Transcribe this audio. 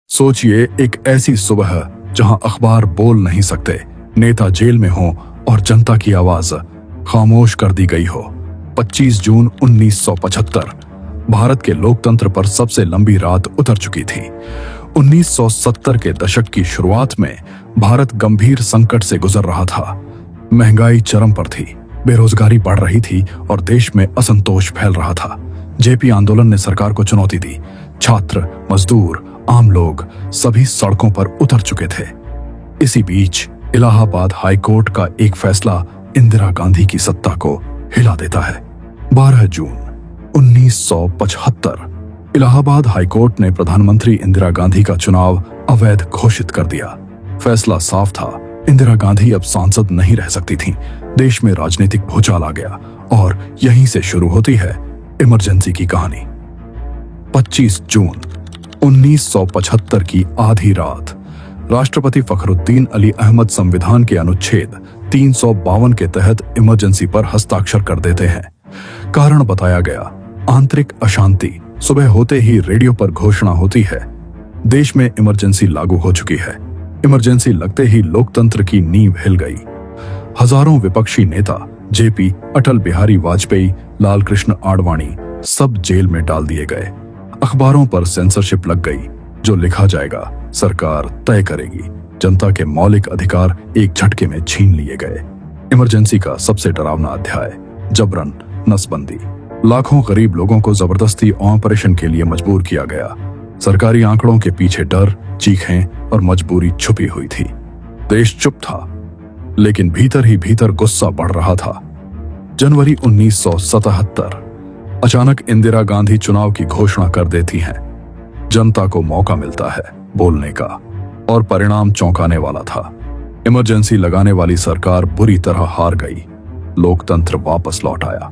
सोचिए एक ऐसी सुबह जहां अखबार बोल नहीं सकते, नेता जेल में हो और जनता की आवाज खामोश कर दी गई हो। 25 जून 1975 भारत के लोकतंत्र पर सबसे लंबी रात उतर चुकी थी। 1970 के दशक की शुरुआत में भारत गंभीर संकट से गुजर रहा था। महंगाई चरम पर थी, बेरोजगारी बढ़ रही थी और देश में असंतोष फैल रहा था। जेपी आंदोलन ने सरकार को चुनौती दी। छात्र, मजदूर, आम लोग सभी सड़कों पर उतर चुके थे। इसी बीच इलाहाबाद हाईकोर्ट का एक फैसला इंदिरा गांधी की सत्ता को हिला देता है। 12 जून 1975 इलाहाबाद हाईकोर्ट ने प्रधानमंत्री इंदिरा गांधी का चुनाव अवैध घोषित कर दिया। फैसला साफ था, इंदिरा गांधी अब सांसद नहीं रह सकती थीं। देश में राजनीतिक भूचाल आ गया और यहीं से शुरू होती है इमरजेंसी की कहानी। 25 जून 1975 की आधी रात राष्ट्रपति फखरुद्दीन अली अहमद संविधान के अनुच्छेद 352 के तहत इमरजेंसी पर हस्ताक्षर कर देते हैं। कारण बताया गया, आंतरिक अशांति। सुबह होते ही रेडियो पर घोषणा होती है, देश में इमरजेंसी लागू हो चुकी है। इमरजेंसी लगते ही लोकतंत्र की नींव हिल गई। हजारों विपक्षी नेता, जेपी, अटल बिहारी वाजपेयी, लाल कृष्ण आडवाणी सब जेल में डाल दिए गए। अखबारों पर सेंसरशिप लग गई। जो लिखा जाएगा सरकार तय करेगी। जनता के मौलिक अधिकार एक झटके में छीन लिए गए। इमरजेंसी का सबसे डरावना अध्याय, जबरन नसबंदी। लाखों गरीब लोगों को जबरदस्ती ऑपरेशन के लिए मजबूर किया गया। सरकारी आंकड़ों के पीछे डर, चीखें और मजबूरी छुपी हुई थी। देश चुप था, लेकिन भीतर ही भीतर गुस्सा बढ़ रहा था। जनवरी 1977 अचानक इंदिरा गांधी चुनाव की घोषणा कर देती हैं। जनता को मौका मिलता है बोलने का और परिणाम चौंकाने वाला था। इमरजेंसी लगाने वाली सरकार बुरी तरह हार गई। लोकतंत्र वापस लौट आया।